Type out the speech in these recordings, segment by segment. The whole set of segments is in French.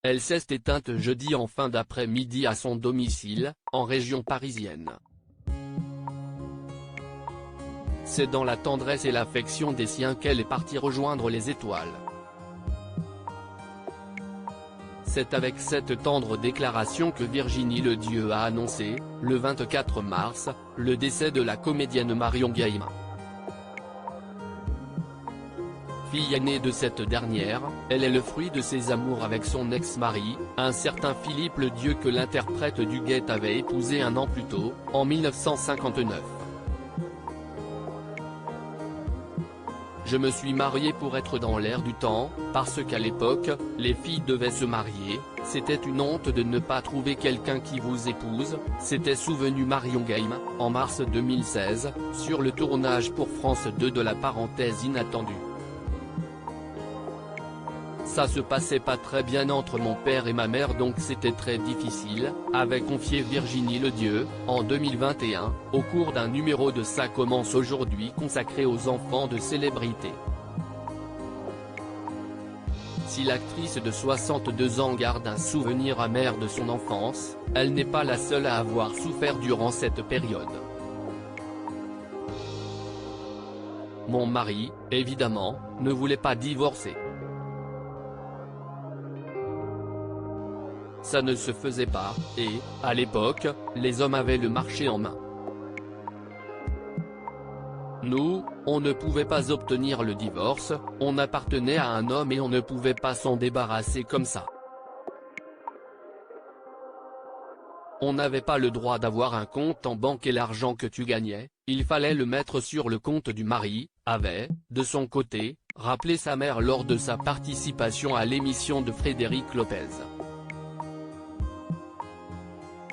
Elle s'est éteinte jeudi en fin d'après-midi à son domicile, en région parisienne. C'est dans la tendresse et l'affection des siens qu'elle est partie rejoindre les étoiles. C'est avec cette tendre déclaration que Virginie Ledieu a annoncé, le 24 mars, le décès de la comédienne Marion Gaïma. Fille aînée de cette dernière, elle est le fruit de ses amours avec son ex-mari, un certain Philippe Ledieu que l'interprète du Guet avait épousé un an plus tôt, en 1959. Je me suis marié pour être dans l'air du temps, parce qu'à l'époque, les filles devaient se marier, c'était une honte de ne pas trouver quelqu'un qui vous épouse, s'était souvenu Marion Gaïma, en mars 2016, sur le tournage pour France 2 de La Parenthèse Inattendue. Ça se passait pas très bien entre mon père et ma mère donc c'était très difficile, avait confié Virginie Ledieu, en 2021, au cours d'un numéro de Ça commence aujourd'hui consacré aux enfants de célébrités. Si l'actrice de 62 ans garde un souvenir amer de son enfance, elle n'est pas la seule à avoir souffert durant cette période. Mon mari, évidemment, ne voulait pas divorcer. Ça ne se faisait pas, et, à l'époque, les hommes avaient le marché en main. Nous, on ne pouvait pas obtenir le divorce, on appartenait à un homme et on ne pouvait pas s'en débarrasser comme ça. On n'avait pas le droit d'avoir un compte en banque et l'argent que tu gagnais, il fallait le mettre sur le compte du mari, avait, de son côté, rappelé sa mère lors de sa participation à l'émission de Frédéric Lopez.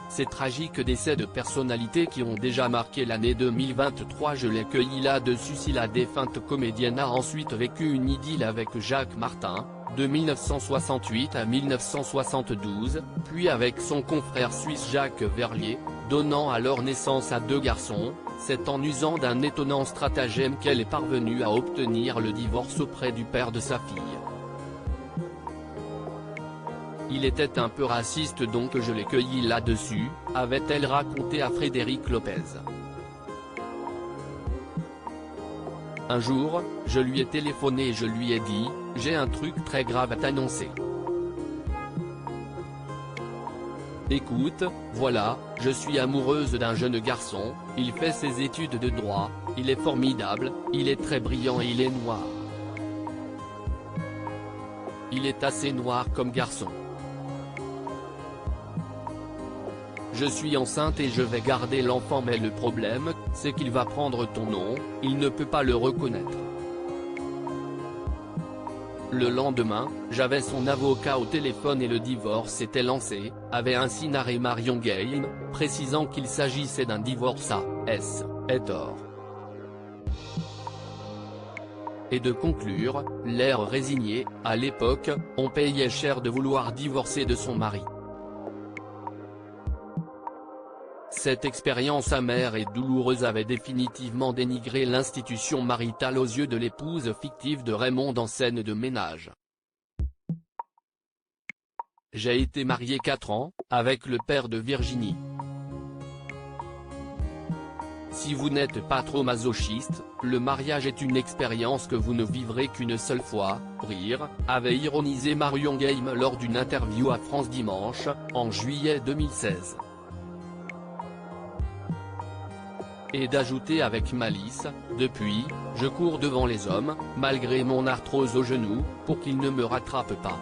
Ces tragiques décès de personnalités qui ont déjà marqué l'année 2023 je l'ai cueilli là-dessus si la défunte comédienne a ensuite vécu une idylle avec Jacques Martin, de 1968 à 1972, puis avec son confrère suisse Jacques Verlier, donnant alors naissance à 2 garçons, c'est en usant d'un étonnant stratagème qu'elle est parvenue à obtenir le divorce auprès du père de sa fille. Il était un peu raciste donc je l'ai cueilli là-dessus, avait-elle raconté à Frédéric Lopez. Un jour, je lui ai téléphoné et je lui ai dit, j'ai un truc très grave à t'annoncer. Écoute, voilà, je suis amoureuse d'un jeune garçon, il fait ses études de droit, il est formidable, il est très brillant et il est noir. Il est assez noir comme garçon. Je suis enceinte et je vais garder l'enfant mais le problème, c'est qu'il va prendre ton nom, il ne peut pas le reconnaître. Le lendemain, j'avais son avocat au téléphone et le divorce était lancé, avait ainsi narré Marion Gaïma, précisant qu'il s'agissait d'un divorce à S. tort. Et de conclure, l'air résigné, à l'époque, on payait cher de vouloir divorcer de son mari. Cette expérience amère et douloureuse avait définitivement dénigré l'institution maritale aux yeux de l'épouse fictive de Raymond en scène de ménage. J'ai été marié 4 ans, avec le père de Virginie. Si vous n'êtes pas trop masochiste, le mariage est une expérience que vous ne vivrez qu'une seule fois, rire, avait ironisé Marion Gaïma lors d'une interview à France Dimanche, en juillet 2016. Et d'ajouter avec malice, depuis, je cours devant les hommes, malgré mon arthrose au genou, pour qu'ils ne me rattrapent pas.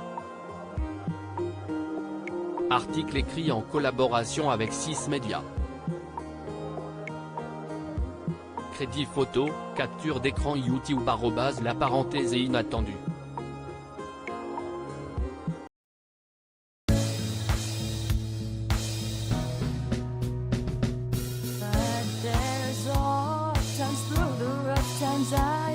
Article écrit en collaboration avec 6 médias. Crédit photo, capture d'écran YouTube @ La Parenthèse et Inattendue. Times through the rough times I